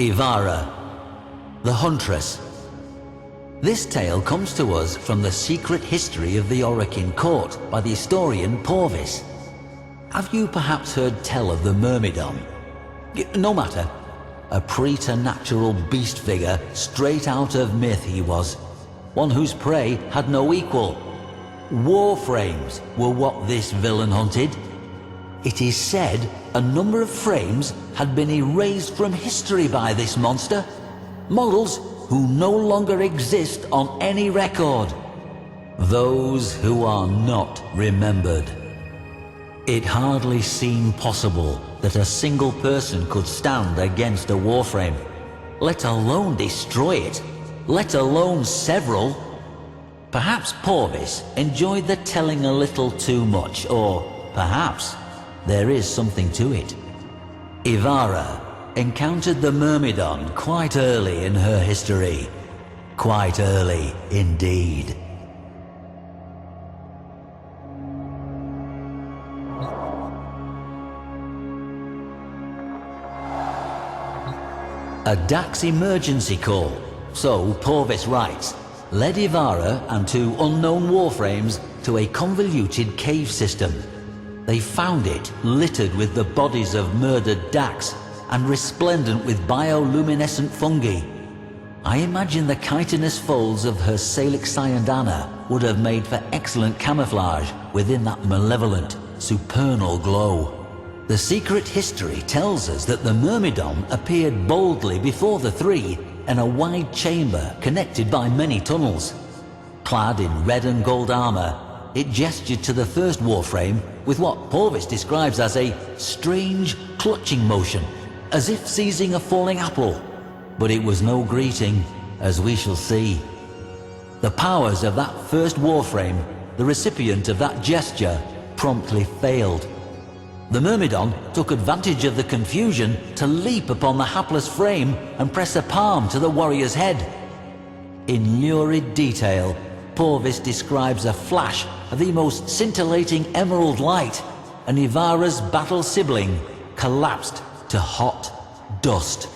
Ivara, the Huntress. This tale comes to us from the secret history of the Orokin court by the historian Porvis. Have you perhaps heard tell of the Myrmidon? No matter. A preternatural beast figure straight out of myth he was. One whose prey had no equal. Warframes were what this villain hunted. It is said a number of frames had been erased from history by this monster. Models who no longer exist on any record. Those who are not remembered. It hardly seemed possible that a single person could stand against a Warframe, let alone destroy it, let alone several. Perhaps Porvis enjoyed the telling a little too much, or perhaps there is something to it. Ivara encountered the Myrmidon quite early in her history. Quite early indeed. A Dax emergency call, so Porvis writes, led Ivara and two unknown Warframes to a convoluted cave system. They found it littered with the bodies of murdered Dax and resplendent with bioluminescent fungi. I imagine the chitinous folds of her Salix Cyandana would have made for excellent camouflage within that malevolent, supernal glow. The secret history tells us that the Myrmidon appeared boldly before the three in a wide chamber connected by many tunnels. Clad in red and gold armor, it gestured to the first Warframe with what Porvis describes as a strange clutching motion, as if seizing a falling apple. But it was no greeting, as we shall see. The powers of that first Warframe, the recipient of that gesture, promptly failed. The Myrmidon took advantage of the confusion to leap upon the hapless frame and press a palm to the warrior's head. In lurid detail, Porvis describes a flash of the most scintillating emerald light, and Ivara's battle sibling collapsed to hot dust.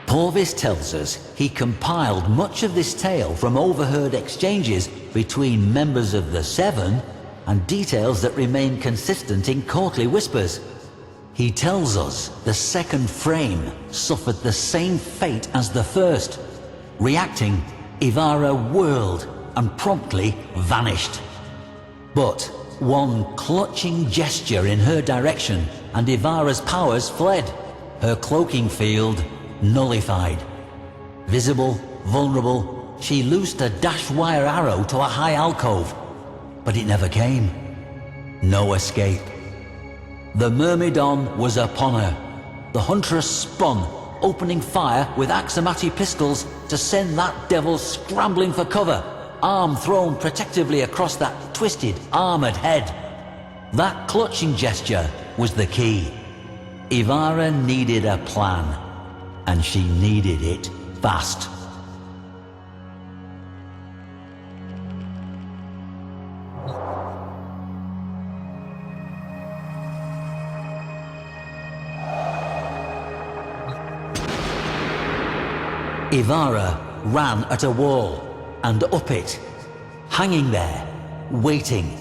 Porvis tells us he compiled much of this tale from overheard exchanges between members of the Seven and details that remain consistent in courtly whispers. He tells us the second frame suffered the same fate as the first. Reacting, Ivara whirled and promptly vanished. But one clutching gesture in her direction and Ivara's powers fled, her cloaking field nullified. Visible, vulnerable, she loosed a dash wire arrow to a high alcove, but it never came. No escape. The Myrmidon was upon her. The Huntress spun, opening fire with Axamati pistols to send that devil scrambling for cover, arm thrown protectively across that twisted, armored head. That clutching gesture was the key. Ivara needed a plan, and she needed it fast. Ivara ran at a wall and up it, hanging there, waiting,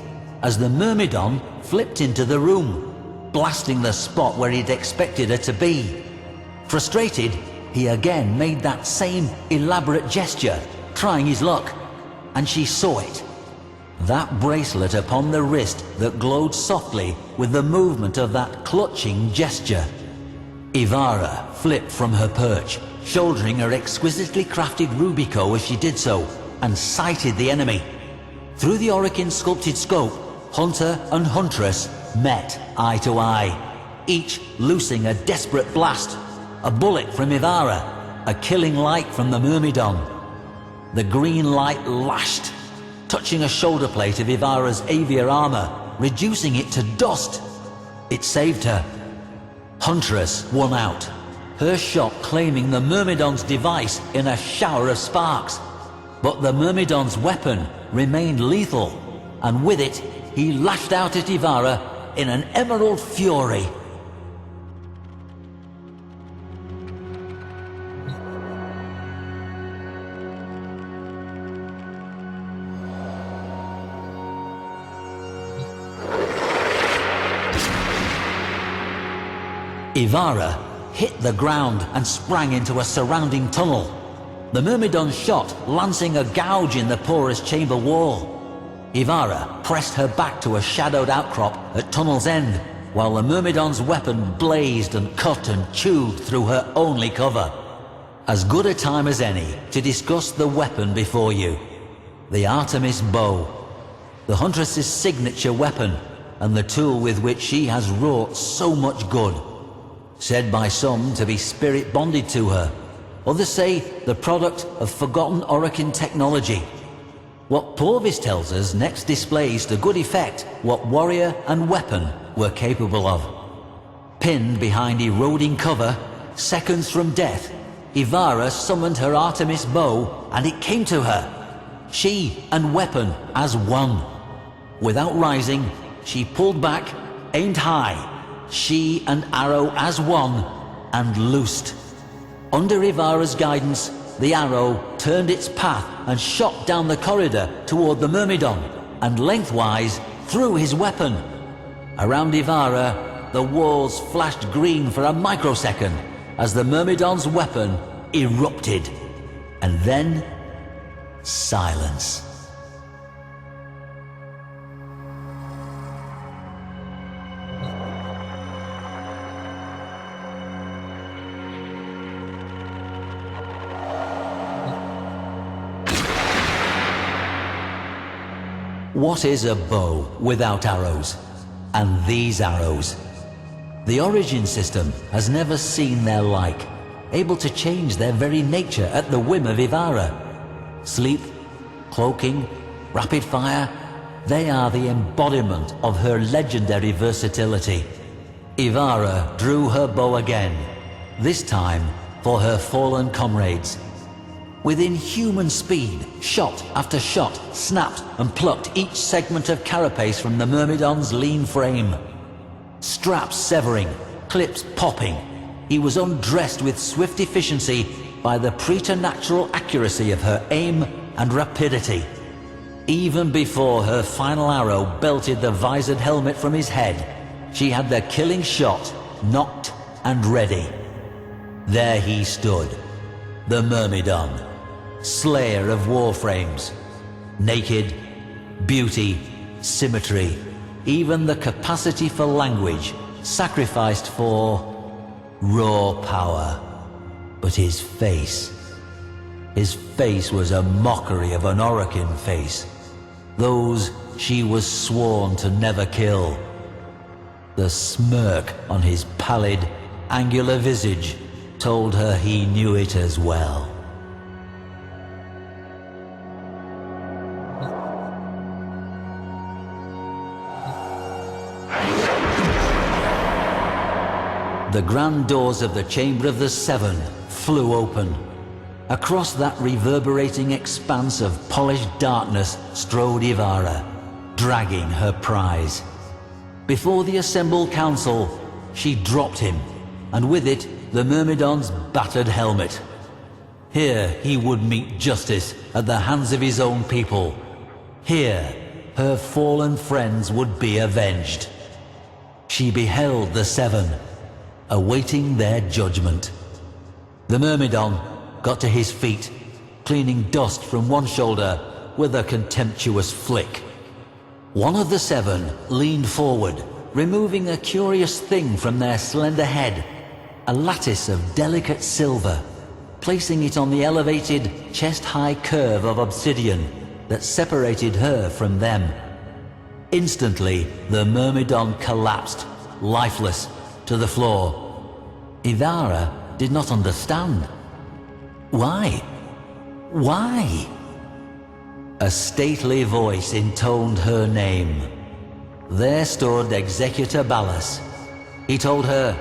as the Myrmidon flipped into the room, blasting the spot where he'd expected her to be. Frustrated, he again made that same elaborate gesture, trying his luck, and she saw it. That bracelet upon the wrist that glowed softly with the movement of that clutching gesture. Ivara flipped from her perch, shouldering her exquisitely crafted rubico as she did so, and sighted the enemy. Through the Orokin sculpted scope, Hunter and Huntress met eye to eye, each loosing a desperate blast. A bullet from Ivara, a killing light from the Myrmidon. The green light lashed, touching a shoulder plate of Ivara's Avia armor, reducing it to dust. It saved her. Huntress won out, her shot claiming the Myrmidon's device in a shower of sparks. But the Myrmidon's weapon remained lethal, and with it, he lashed out at Ivara in an emerald fury. Ivara hit the ground and sprang into a surrounding tunnel. The Myrmidon's shot lancing a gouge in the porous chamber wall. Ivara pressed her back to a shadowed outcrop at tunnel's end, while the Myrmidon's weapon blazed and cut and chewed through her only cover. As good a time as any to discuss the weapon before you. The Artemis bow. The Huntress's signature weapon, and the tool with which she has wrought so much good. Said by some to be spirit bonded to her. Others say the product of forgotten Orokin technology. What Porvis tells us next displays to good effect what warrior and weapon were capable of. Pinned behind eroding cover, seconds from death, Ivara summoned her Artemis bow and it came to her. She and weapon as one. Without rising, she pulled back, aimed high, she and arrow as one, and loosed. Under Ivara's guidance, the arrow turned its path and shot down the corridor toward the Myrmidon, and lengthwise through his weapon. Around Ivara, the walls flashed green for a microsecond as the Myrmidon's weapon erupted. And then, silence. What is a bow without arrows? And these arrows? The Origin system has never seen their like, able to change their very nature at the whim of Ivara. Sleep, cloaking, rapid fire, they are the embodiment of her legendary versatility. Ivara drew her bow again, this time for her fallen comrades. Within human speed, shot after shot snapped and plucked each segment of carapace from the Myrmidon's lean frame. Straps severing, clips popping, he was undressed with swift efficiency by the preternatural accuracy of her aim and rapidity. Even before her final arrow belted the visored helmet from his head, she had the killing shot knocked and ready. There he stood, the Myrmidon, slayer of Warframes. Naked, beauty, symmetry, even the capacity for language, sacrificed for raw power. But his face was a mockery of an Orokin face. Those she was sworn to never kill. The smirk on his pallid, angular visage told her he knew it as well. The grand doors of the Chamber of the Seven flew open. Across that reverberating expanse of polished darkness strode Ivara, dragging her prize. Before the assembled council, she dropped him, and with it the Myrmidon's battered helmet. Here he would meet justice at the hands of his own people. Here her fallen friends would be avenged. She beheld the Seven, awaiting their judgment. The Myrmidon got to his feet, cleaning dust from one shoulder with a contemptuous flick. One of the Seven leaned forward, removing a curious thing from their slender head, a lattice of delicate silver, placing it on the elevated, chest-high curve of obsidian that separated her from them. Instantly, the Myrmidon collapsed, lifeless, to the floor. Ivara did not understand. Why? Why? A stately voice intoned her name. There stood Executor Ballas. He told her,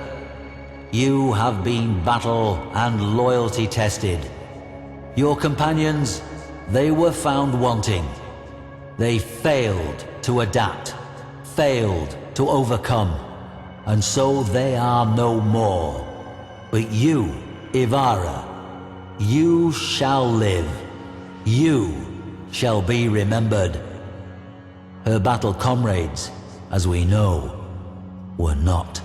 "You have been battle and loyalty tested. Your companions, they were found wanting. They failed to adapt, failed to overcome, and so they are no more. But you, Ivara, you shall live. You shall be remembered. Her battle comrades, as we know, were not.